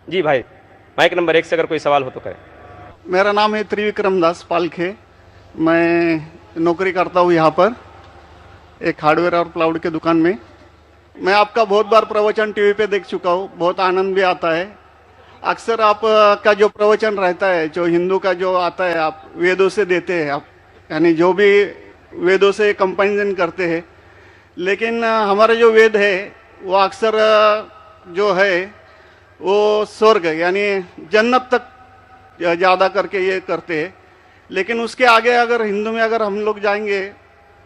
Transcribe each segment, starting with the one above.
जी भाई, mic number 1 से अगर कोई सवाल हो तो करें। मेरा नाम है त्रिविक्रम दास पालखे। मैं नौकरी करता हूँ यहाँ पर एक हार्डवेयर और क्लाउड के दुकान में। मैं आपका बहुत बार प्रवचन टीवी पे देख चुका हूँ, बहुत आनंद भी आता है। अक्सर आप का जो प्रवचन रहता है, जो हिंदू का जो आता है, आप वेदों से देते हैं, आप यानी जो भी वेदों से कंपेरिजन करते हैं। लेकिन हमारा जो वेद है वो अक्सर जो है वो स्वर्ग यानी जन्नत तक ज़्यादा करके ये करते हैं। लेकिन उसके आगे अगर हिंदू में अगर हम लोग जाएंगे,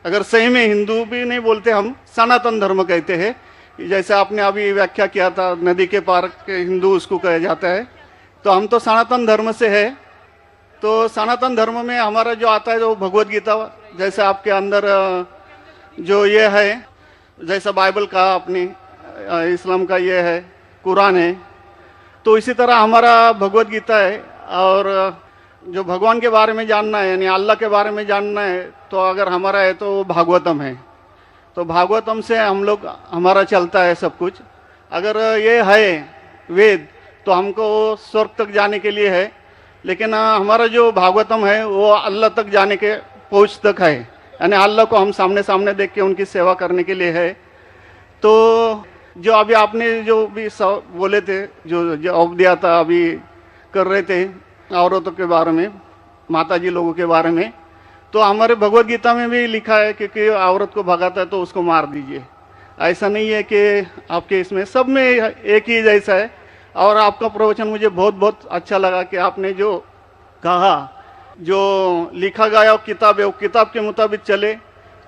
अगर सही में हिंदू भी नहीं बोलते, हम सनातन धर्म कहते हैं। जैसे आपने अभी व्याख्या किया था, नदी के पार के हिंदू उसको कहा जाता है। तो हम तो सनातन धर्म से है। तो सनातन धर्म में हमारा जो आता है, जो भगवत गीता, जैसे आपके अंदर जो ये है, जैसा बाइबल का अपनी इस्लाम का ये है, कुरान है, तो इसी तरह हमारा भगवत गीता है। और जो भगवान के बारे में जानना है यानी अल्लाह के बारे में जानना है, तो अगर हमारा है तो भागवतम है। तो भागवतम से हम लोग हमारा चलता है सब कुछ। अगर ये है वेद तो हमको स्वर्ग तक जाने के लिए है। लेकिन हमारा जो भागवतम है वो अल्लाह तक जाने के पहुँच तक है, यानी अल्लाह को हम सामने सामने देख के उनकी सेवा करने के लिए है। तो जो अभी आपने जो भी बोले थे, जो जवाब दिया था, अभी कर रहे थे औरतों के बारे में, माता जी लोगों के बारे में, तो हमारे भगवत गीता में भी लिखा है कि औरत को भगाता है तो उसको मार दीजिए। ऐसा नहीं है कि आपके इसमें सब में एक ही जैसा है। और आपका प्रवचन मुझे बहुत बहुत अच्छा लगा कि आपने जो कहा, जो लिखा गया किताब है वो किताब के मुताबिक चले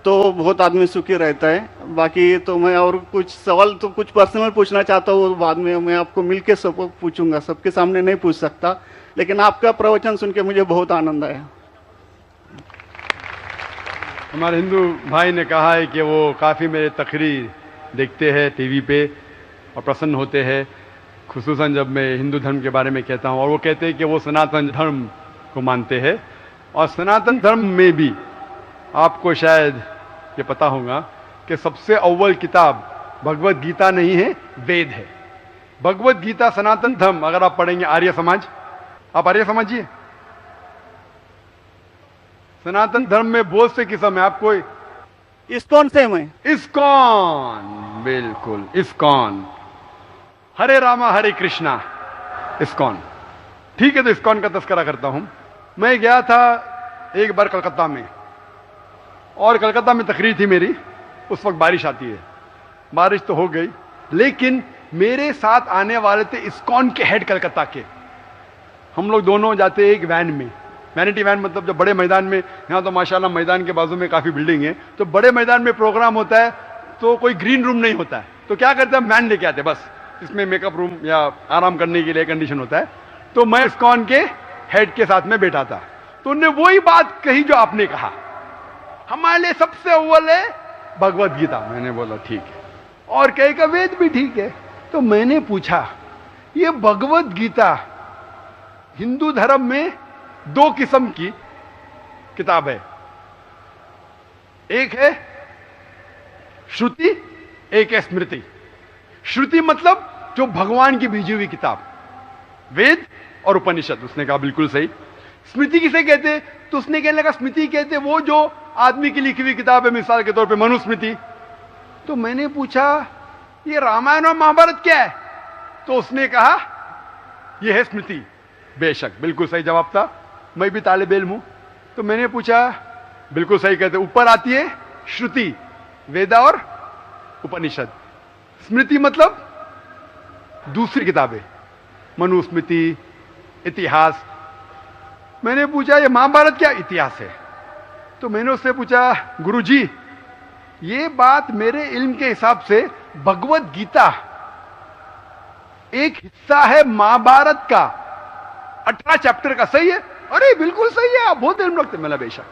तो बहुत आदमी सुखी रहता है। बाकी तो मैं और कुछ सवाल तो कुछ पर्सनल पूछना चाहता हूँ, बाद में मैं आपको मिलके सब पूछूंगा, सबके सामने नहीं पूछ सकता। लेकिन आपका प्रवचन सुन के मुझे बहुत आनंद आया। हमारे हिंदू भाई ने कहा है कि वो काफ़ी मेरे तकरीर देखते हैं टीवी पे और प्रसन्न होते हैं, खुसूसन जब मैं हिंदू धर्म के बारे में कहता हूँ। और वो कहते हैं कि वो सनातन धर्म को मानते हैं। और सनातन धर्म में भी आपको शायद ये पता होगा कि सबसे अव्वल किताब भगवत गीता नहीं है, वेद है। भगवत गीता सनातन धर्म अगर आप पढ़ेंगे, आर्य समाज, आप आर्य समझिए, सनातन धर्म में बहुत से किस्म है। आपको इस्कॉन से मैं इस्कॉन, बिल्कुल इस्कॉन, हरे रामा हरे कृष्णा, इस्कॉन, ठीक है। तो इस्कॉन का तस्करा करता हूं। मैं गया था एक बार कलकत्ता में, और कलकत्ता में तकरीर थी मेरी। उस वक्त बारिश आती है, बारिश तो हो गई, लेकिन मेरे साथ आने वाले थे इस्कॉन के हेड कलकत्ता के। हम लोग दोनों जाते एक वैन में, वैनिटी वैन, मतलब जो बड़े मैदान में, यहाँ तो माशाल्लाह मैदान के बाजू में काफ़ी बिल्डिंग है, तो बड़े मैदान में प्रोग्राम होता है तो कोई ग्रीन रूम नहीं होता है, तो क्या करते हैं, वैन लेके आते, बस इसमें मेकअप रूम या आराम करने के लिए कंडीशन होता है। तो मैं इस्कॉन के हेड के साथ में बैठा था, तो उन्होंने वही बात कही जो आपने कहा, हमारे लिए सबसे अव्वल है भगवत गीता। मैंने बोला ठीक है, और कहे का वेद भी ठीक है। तो मैंने पूछा, ये भगवत गीता हिंदू धर्म में दो किस्म की किताब है, एक है श्रुति, एक है स्मृति। श्रुति मतलब जो भगवान की भेजी हुई किताब, वेद और उपनिषद। उसने कहा बिल्कुल सही। स्मृति किसे कहते, तो उसने कहने लगा स्मृति कहते वो जो आदमी की लिखी हुई किताब है, मिसाल के तौर पे मनुस्मृति। तो मैंने पूछा ये रामायण और महाभारत क्या है, तो उसने कहा यह है स्मृति। बेशक बिल्कुल सही जवाब था, मैं भी तालिब इल्म हूं। तो मैंने पूछा, बिल्कुल सही कहते, ऊपर आती है श्रुति, वेदा और उपनिषद। स्मृति मतलब दूसरी किताबें, मनुस्मृति, इतिहास। मैंने पूछा ये महाभारत क्या इतिहास है, तो मैंने उससे पूछा गुरुजी ये बात मेरे इल्म के हिसाब से भगवत गीता एक हिस्सा है महाभारत का, 18 चैप्टर का, सही है? अरे बिल्कुल सही है, आप बहुत इल्म रखते। मैंने बेशक।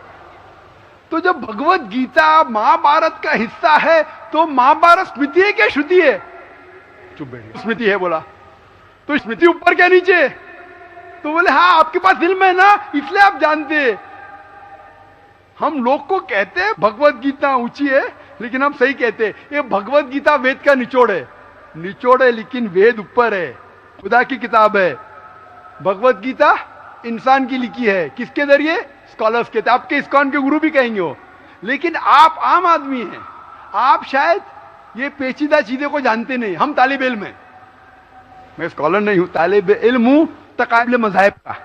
तो जब भगवत गीता महाभारत का हिस्सा है तो महाभारत स्मृति है क्या श्रुति है? चुप बैठे, स्मृति है बोला। तो स्मृति ऊपर क्या नीचे? तो बोले हाँ आपके पास इल्म है ना, इसलिए आप जानते। हम लोग को कहते हैं भगवत गीता ऊंची है, लेकिन हम सही कहते हैं ये भगवत गीता वेद का निचोड़ है। निचोड़ है लेकिन वेद ऊपर है। खुदा की किताब है। भगवत गीता इंसान की लिखी है, किसके जरिए? स्कॉलर्स के। आपके इस्कॉन के गुरु भी कहेंगे वो, लेकिन आप आम आदमी हैं, आप शायद ये पेचीदा चीजें को जानते नहीं। हम तालिब इल्म हैं, मैं स्कॉलर नहीं हूं, तालिब इल्म हूं तकाबले मज़ाहिब का,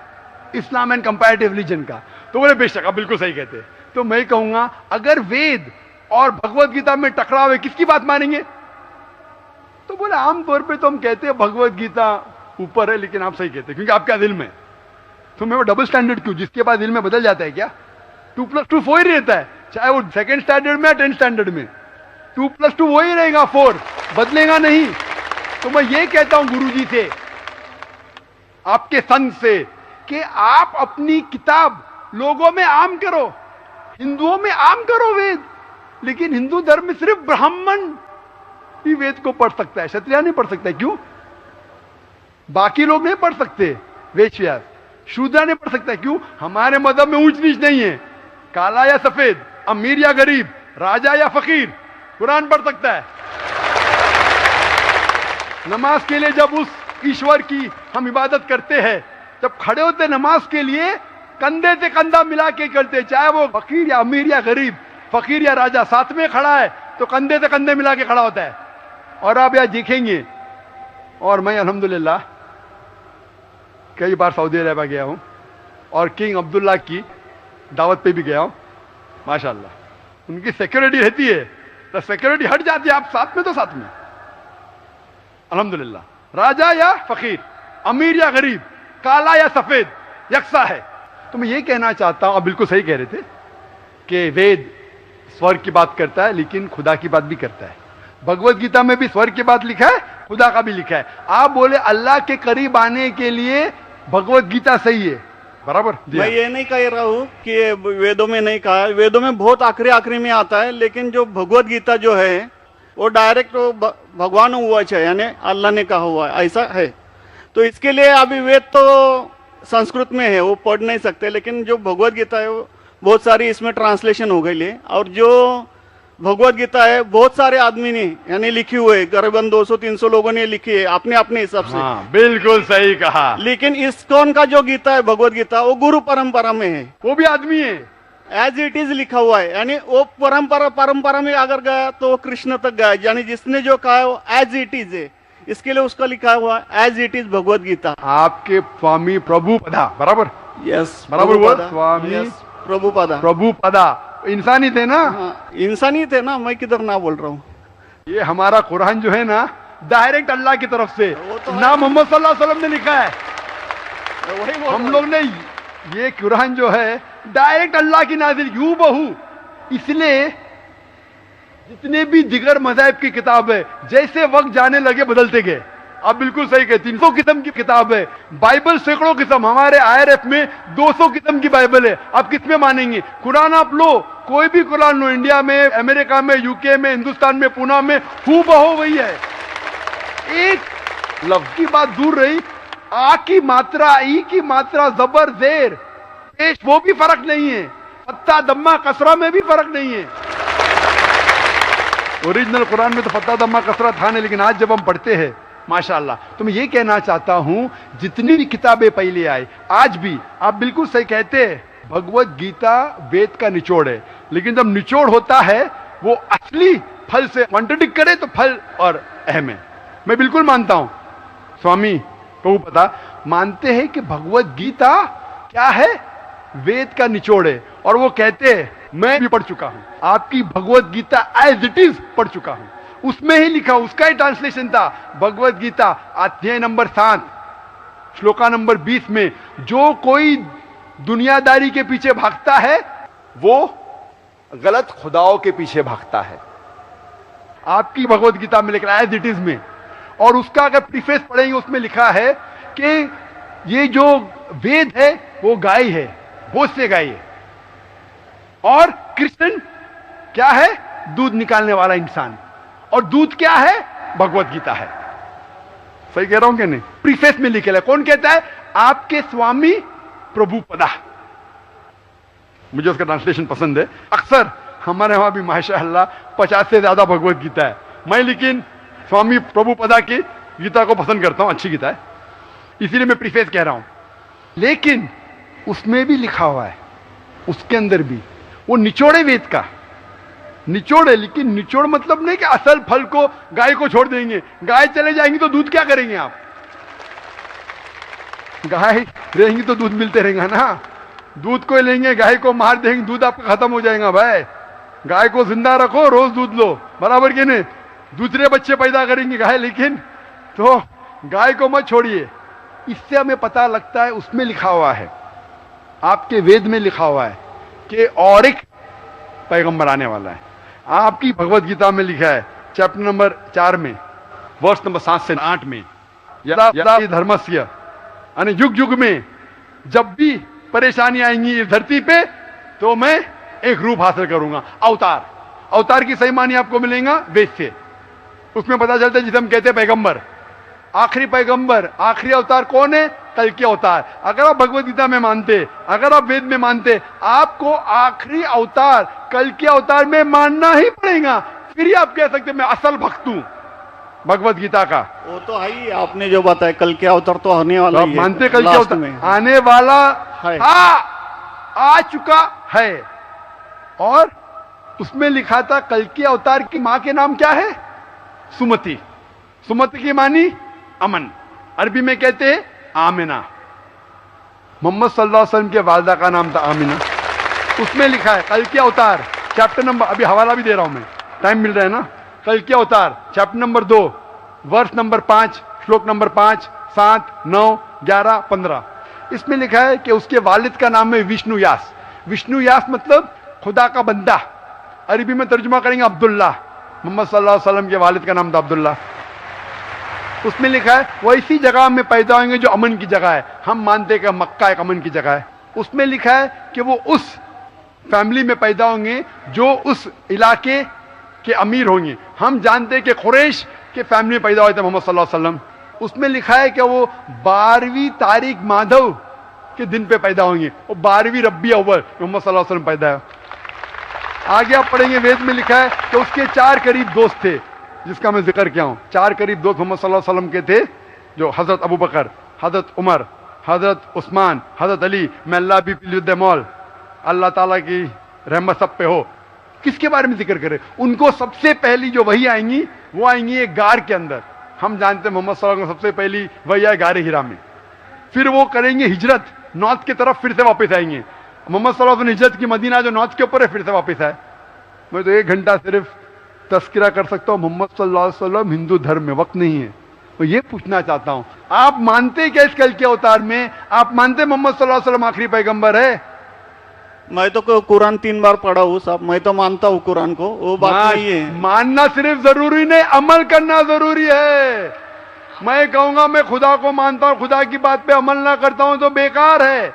इस्लाम एंड कंपैरेटिव रिलीजन का। तो बोले बेशक आप बिल्कुल सही कहते हैं। तो मैं कहूंगा अगर वेद और भगवत गीता में टकराव है, किसकी बात मानेंगे? तो बोले आमतौर पे तो हम कहते हैं भगवत गीता ऊपर है, लेकिन आप सही कहते हैं क्योंकि आपका दिल में। तो मैं वो डबल स्टैंडर्ड क्यों? जिसके बाद दिल में बदल जाता है क्या? 2+2 4 ही रहता है, चाहे वो सेकंड स्टैंडर्ड में या 10th स्टैंडर्ड में 2+2 वही रहेगा, 4 बदलेगा नहीं। तो मैं ये कहता हूं गुरुजी से, आपके संत से, कि आप अपनी किताब लोगों में आम करो, हिंदुओं में आम करो वेद। लेकिन हिंदू धर्म में सिर्फ ब्राह्मण ही वेद को पढ़ सकता है, क्षत्रिय नहीं पढ़ सकता है। क्यों? बाकी लोग नहीं पढ़ सकते, वेद व्यास शूद्र नहीं पढ़ सकता। क्यों? हमारे मजहब में ऊंच नीच नहीं है, काला या सफेद, अमीर या गरीब, राजा या फकीर कुरान पढ़ सकता है। नमाज के लिए जब उस ईश्वर की हम इबादत करते हैं, जब खड़े होते नमाज के लिए कंधे से कंधा मिला के करते, चाहे वो फकीर या अमीर या गरीब, फकीर या राजा साथ में खड़ा है तो कंधे से कंधे मिला के खड़ा होता है। और आप यहां देखेंगे, और मैं अल्हम्दुलिल्लाह कई बार सऊदी अरब गया हूं और किंग अब्दुल्ला की दावत पे भी गया हूं, माशाल्लाह उनकी सिक्योरिटी रहती है, तो सिक्योरिटी हट जाती है, आप साथ में तो साथ में अल्हम्दुलिल्लाह। राजा या फकीर, अमीर या गरीब, काला या सफेद, यकसा है। तो मैं ये कहना चाहता हूं, आप बिल्कुल सही कह रहे थे कि वेद स्वर्ग की बात करता है लेकिन खुदा की बात भी करता है। भगवत गीता में भी स्वर्ग की बात लिखा है, खुदा का भी लिखा है। आप बोले अल्लाह के करीब आने के लिए भगवत गीता सही है, बराबर। मैं ये नहीं कह रहा हूँ कि वेदों में नहीं कहा है, वेदों में बहुत आखिरी में आता है, लेकिन जो भगवत गीता जो है वो डायरेक्ट भगवान हुआ है, यानी अल्लाह ने कहा हुआ है, ऐसा है। तो इसके लिए अभी वेद तो संस्कृत में है, वो पढ़ नहीं सकते, लेकिन जो भगवत गीता है वो बहुत सारी इसमें ट्रांसलेशन हो गई है। और जो भगवत गीता है बहुत सारे आदमी ने यानी लिखी हुई है, करीबन 200-300 लोगों ने लिखी है अपने अपने हिसाब से। हाँ, बिल्कुल सही कहा। लेकिन इस्कॉन का जो गीता है भगवत गीता, वो गुरु परंपरा में है, वो भी आदमी है, एज इट इज लिखा हुआ है। यानी वो परंपरा में अगर गया तो वो कृष्ण तक गया, यानी जिसने जो कहा है वो एज इट इज है, इसके लिए उसका लिखा हुआ as it is Bhagavad Gita. आपके स्वामी प्रभुपदा, बराबर, यस बराबर हुआ, स्वामी प्रभुपदा। प्रभुपदा इंसानी थे ना? हाँ, इंसानी थे ना, मैं किधर ना बोल रहा हूँ। ये हमारा कुरान जो है ना, डायरेक्ट अल्लाह की तरफ से, तो ना मोहम्मद सल्लल्लाहु अलैहि वसल्लम ने लिखा है। वही हम लोग ने ये कुरान जो है डायरेक्ट अल्लाह की नाजिल हूबहू। इसलिए जितने भी दिगर मज़ाहिब की किताब है, जैसे वक्त जाने लगे बदलते गए। आप बिल्कुल सही कहते, 300 किस्म की किताब है, बाइबल सैकड़ों किस्म, हमारे IRF में 200 किस्म की बाइबल है। आप किसमें मानेंगे? कुरान आप लो, कोई भी कुरान लो, इंडिया में, अमेरिका में, यूके में, हिंदुस्तान में, पूना में, हूबहू वही है। एक लफ्ज की बात दूर रही, आ की मात्रा, ई की मात्रा, जबर जेर पेश, वो भी फर्क नहीं है, फत्ता दम्मा कसरा में भी फर्क नहीं है। ओरिजिनल कुरान में तो फत्ता दम्मा कसरा था नहीं, लेकिन आज जब हम पढ़ते हैं माशाअल्लाह। तो मैं ये कहना चाहता हूं, जितनी भी किताबें पहले आई, आज भी आप बिल्कुल सही कहते हैं, भगवत गीता वेद का निचोड़ है। लेकिन जब निचोड़ होता है वो असली फल से कॉन्ट्रडिक्ट करे तो फल और अहम है। मैं बिल्कुल मानता हूं, स्वामी प्रभुपदा मानते हैं कि भगवत गीता क्या है, वेद का निचोड़ है। और वो कहते हैं, मैं भी पढ़ चुका हूं, आपकी Bhagavad Gita as it is पढ़ चुका हूं, उसमें ही लिखा, उसका ही ट्रांसलेशन था। भगवत गीता अध्याय नंबर 7 श्लोका नंबर 20 में, जो कोई दुनियादारी के पीछे भागता है वो गलत खुदाओं के पीछे भागता है। आपकी भगवत गीता में लिखा है एज इट इज में, और उसका अगर प्रीफेस पढ़ेंगे उसमें लिखा है कि ये जो वेद है वो गाय है, भोज से गाय है, और कृष्ण क्या है, दूध निकालने वाला इंसान, और दूध क्या है, भगवत गीता है। सही कह रहा हूं कि नहीं? प्रीफेस में लिखे है। कौन कहता है? आपके स्वामी प्रभुपदा। मुझे उसका ट्रांसलेशन पसंद है। अक्सर हमारे वहां भी माशाअल्लाह 50 से ज्यादा भगवत गीता है। मैं लेकिन स्वामी प्रभुपदा की गीता को पसंद करता हूं, अच्छी गीता है। इसीलिए मैं प्रीफेस कह रहा हूं। लेकिन उसमें भी लिखा हुआ है, उसके अंदर भी वो निचोड़े वेद का निचोड़ है। लेकिन निचोड़ मतलब नहीं कि असल फल को गाय को छोड़ देंगे, गाय चले जाएंगी तो दूध क्या करेंगे आप? गाय रहेंगी तो दूध मिलते रहेगा ना। दूध को लेंगे, गाय को मार देंगे, दूध आपका खत्म हो जाएगा भाई। गाय को जिंदा रखो, रोज दूध लो, बराबर के नहीं? दूसरे बच्चे पैदा करेंगे गाय, लेकिन तो गाय को मत छोड़िए। इससे हमें पता लगता है, उसमें लिखा हुआ है, आपके वेद में लिखा हुआ है कि और एक पैगंबर आने वाला है। आपकी भगवत गीता में लिखा है चैप्टर नंबर 4 में वर्ष नंबर 7 से 8 में, यदा धर्मस्य, यानी युग युग में जब भी परेशानी आएंगी इस धरती पे तो मैं एक रूप हासिल करूंगा, अवतार। अवतार की सही मानी आपको मिलेगा वेद से। उसमें पता चलता है जिसे हम कहते हैं पैगंबर, आखिरी पैगंबर, आखिरी अवतार कौन है? कल के अवतार। अगर आप भगवत गीता में मानते, अगर आप वेद में मानते, आपको आखिरी अवतार कल के अवतार में मानना ही पड़ेगा। फिर ही आप कह सकते मैं असल भक्त हूं भगवत गीता का। वो तो है ही, आपने जो बताया कल के अवतार तो आने वाला तो ही है, मानते कल के लास्ट अवतार में आने वाला है। आ चुका है। और उसमें लिखा था कल के अवतार की मां के नाम क्या है? सुमति। सुमति की मानी अमन, अरबी में कहते हैं आमिना। मोहम्मद सल्लल्लाहु अलैहि वसल्लम के वालदा का नाम था आमिना। उसमें लिखा है कल के अवतार, चैप्टर नंबर, अभी हवाला भी दे रहा हूं मैं, टाइम मिल रहा है ना। कल के अवतार चैप्टर नंबर 2 वर्ष नंबर 5 श्लोक नंबर 5, 7, 9, 11, 15। इसमें लिखा है कि उसके वालिद का नाम है विष्णु यास। विष्णु यास मतलब खुदा का बंदा। अरबी में तर्जुमा करेंगे अब्दुल्ला। मोहम्मद सल्लल्लाहु अलैहि वसल्लम के वालिद का नाम था अब्दुल्ला। उसमें लिखा है वो इसी जगह में पैदा होंगे जो अमन की जगह है। हम मानते हैं कि मक्का एक अमन की जगह है। उसमें लिखा है कि वो उस फैमिली में पैदा होंगे जो उस इलाके के अमीर होंगे। हम जानते हैं कि कुरैश के फैमिली में पैदा हुए थे मोहम्मद सल्लल्लाहु अलैहि वसल्लम। उसमें लिखा है कि वो 12वीं तारीख माधव के दिन पे पैदा होंगे। वो 12वीं रब्बी अव्वल मोहम्मद सल्लल्लाहु अलैहि वसल्लम पैदा है। आगे आप पढ़ेंगे, वेद में लिखा है कि उसके 4 करीब दोस्त थे, जिसका मैं जिक्र किया हूं। 4 करीब दोस्त मोहम्मद सल्लल्लाहु अलैहि वसल्लम के थे, जो हजरत अबू बकर, हजरत उमर, हजरत उस्मान, हजरत अली। मैं अल्लाह भी मौल, अल्लाह ताला की रहमत सब पे हो। किसके बारे में जिक्र करें? उनको सबसे पहली जो वही आएंगी वो आएंगी एक गार के अंदर। हम जानते हैं मोहम्मद सल्लल्लाहु अलैहि वसल्लम सबसे पहली वही आए गारे हिरा में। फिर वो करेंगे हिजरत, नॉर्थ की तरफ फिर से वापस आएंगे। मोहम्मद सल्लल्लाहु अलैहि वसल्लम हिजरत की मदीना जो नॉर्थ के ऊपर है, फिर से वापस आए। मैं तो 1 घंटा सिर्फ तस्करा कर सकता हूं। मोहम्मद सल्लल्लाहु अलैहि वसल्लम हिंदू धर्म में वक्त नहीं है। मैं ये पूछना चाहता हूं, आप मानते क्या इस कल के अवतार में? आप मानते मोहम्मद सल्लल्लाहु अलैहि वसल्लम आखिरी पैगंबर है? मैं तो कुरान 3 बार पढ़ा हूँ साहब, मैं तो मानता हूँ कुरान को, वो बात नहीं है। मानना सिर्फ जरूरी नहीं, अमल करना जरूरी है। मैं कहूंगा मैं खुदा को मानता हूं, खुदा की बात पे अमल ना करता हूं तो बेकार है।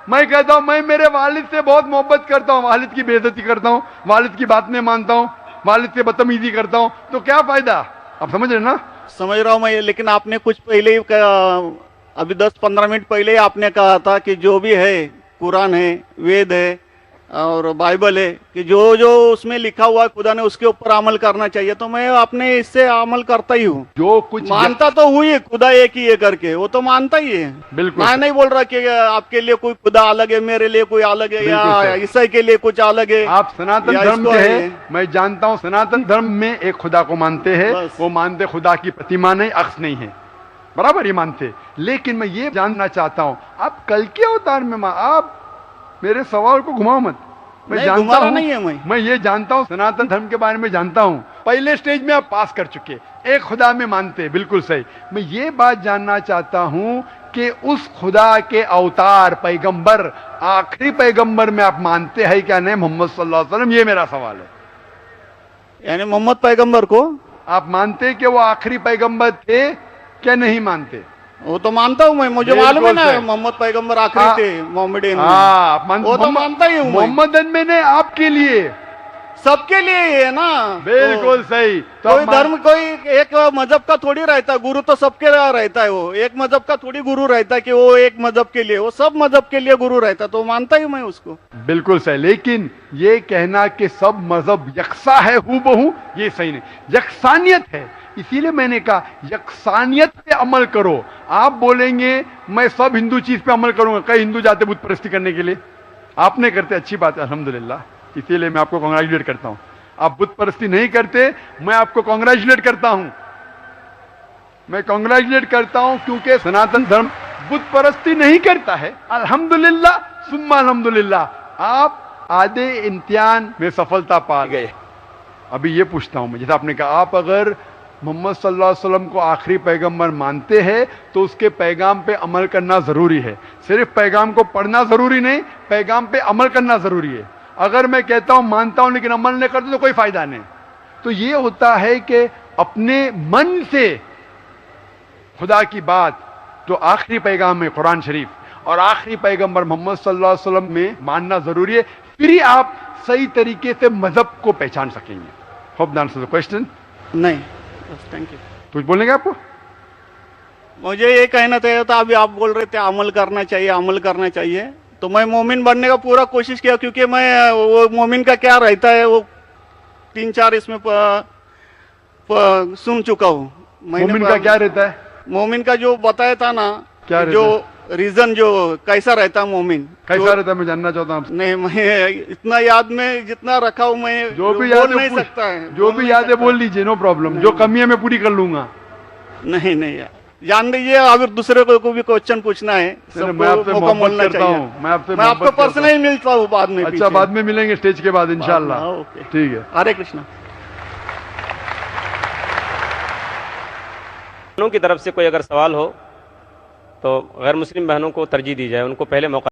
मैं कहता हूं मैं मेरे वालिद से बहुत मोहब्बत करता हूं, वालिद की बेइज्जती करता हूं, वालिद की बात नहीं मानता हूं, वालिद से बदतमीजी करता हूं, तो क्या फायदा? आप समझ रहे ना? समझ रहा हूं मैं, लेकिन आपने कुछ पहले ही अभी 10-15 मिनट पहले ही आपने कहा था कि जो भी है कुरान है, वेद है और बाइबल है, कि जो जो उसमें लिखा हुआ है खुदा ने उसके ऊपर अमल करना चाहिए। तो मैं अपने इससे अमल करता ही हूँ। जो कुछ मानता तो हुई है खुदा एक ही है करके, वो तो मानता ही है। बिल्कुल। मैं नहीं बोल रहा कि आपके लिए कोई खुदा अलग है, मेरे लिए कोई अलग है, या ईसाई के लिए कुछ अलग है। आप सनातन धर्म से है, मैं जानता हूँ सनातन धर्म में एक खुदा को मानते हैं। वो मानते खुदा की प्रतिमा नहीं, अक्स नहीं है, बराबर ये मानते। लेकिन मैं ये जानना चाहता हूँ, आप कल के अवतार में आप मेरे सवाल को घुमाओ मत। मैं जानता हूं, नहीं है मैं ये जानता हूं, सनातन धर्म के बारे में जानता हूं। पहले स्टेज में आप पास कर चुके, एक खुदा में मानते, बिल्कुल सही। मैं ये बात जानना चाहता हूं कि उस खुदा के अवतार पैगंबर, आखिरी पैगंबर में आप मानते हैं क्या नहीं? मोहम्मद सल्लल्लाहु अलैहि वसल्लम, ये मेरा सवाल है। यानी मोहम्मद पैगंबर को आप मानते कि वो आखिरी पैगंबर थे क्या नहीं मानते? वो तो मानता हूँ मैं, मुझे मालूम है ना मोहम्मद पैगंबर आखिरी थे मोहम्मदन। वो तो मानता ही हूँ। मोहम्मदन में ने आपके लिए, सबके लिए है ना। बिल्कुल सही। तो कोई धर्म, कोई एक मजहब का थोड़ी रहता, गुरु तो सबके रहता है। वो एक मजहब का थोड़ी गुरु रहता है कि वो एक मजहब के लिए, वो सब मजहब के लिए गुरु रहता, तो मानता ही मैं उसको। बिल्कुल सही। लेकिन ये कहना कि सब मजहब यकसा है हूबहू, ये सही नहीं। यकसानियत है, इसीलिए मैंने कहा यकसानियत पे अमल करो। आप बोलेंगे मैं सब हिंदू चीज पे अमल करूंगा, कई हिंदू जाते बुत परस्ती करने के लिए, आप नहीं करते, अच्छी बात है अल्हम्दुलिल्लाह, इसीलिए मैं आपको कांग्रेचुलेट करता हूं। आप बुत परस्ती नहीं करते, मैं आपको कांग्रेचुलेट करता हूं, मैं कांग्रेचुलेट करता हूं, क्योंकि सनातन धर्म बुत परस्ती नहीं करता है। अल्हम्दुलिल्लाह सुम्मा अल्हम्दुलिल्लाह आप आधे इम्तिहान में सफलता पा गए। अभी ये पूछता हूं मैं, जैसे आपने कहा आप अगर मोहम्मद सल्लल्लाहु अलैहि वसल्लम को आखिरी पैगंबर मानते हैं तो उसके पैगाम पे अमल करना जरूरी है। सिर्फ पैगाम को पढ़ना जरूरी नहीं, पैगाम पे अमल करना जरूरी है। अगर मैं कहता हूं मानता हूं लेकिन अमल नहीं करता तो कोई फायदा नहीं। तो ये होता है कि अपने मन से खुदा की बात जो आखिरी पैगाम है कुरान शरीफ और आखिरी पैगंबर मोहम्मद सल्लल्लाहु अलैहि वसल्लम में मानना जरूरी है, फिर ही आप सही तरीके से मजहब को पहचान सकेंगे। Hope the answer the question. नहीं, थैंक यू। कुछ बोलेंगे आपको? मुझे ये कहना चाहिए था, अभी आप बोल रहे थे अमल करना चाहिए, अमल करना चाहिए, तो मैं मोमिन बनने का पूरा कोशिश किया, क्योंकि मैं वो मोमिन का क्या रहता है वो 3-4 इसमें सुन चुका हूँ। मोमिन का क्या रहता है? मोमिन का जो बताया था ना, क्या जो रीजन जो कैसा रहता है मोमिन, कैसा रहता है मैं जानना चाहता हूँ। नहीं, मैं इतना याद में जितना रखा हूँ मैं जो भी बोल याद नहीं है सकता है, जो भी याद है बोल लीजिए, नो प्रॉब्लम। जो कमी है मैं पूरी कर लूंगा। नहीं नहीं यार, जान लीजिए, अगर दूसरे को भी क्वेश्चन पूछना है, मैं आपसे मौका मोहब्बत मिलना करता चाहिए। हूँ, मैं आपसे मैं आपको मोहब्बत करता पर्सनली मिलता हूँ बाद में। हूँ। अच्छा, बाद में मिलेंगे स्टेज के बाद इंशाल्लाह। ओके, ठीक है। हरे कृष्णा। बहनों की तरफ से कोई अगर सवाल हो तो गैर मुस्लिम बहनों को तरजीह दी जाए, उनको पहले मौका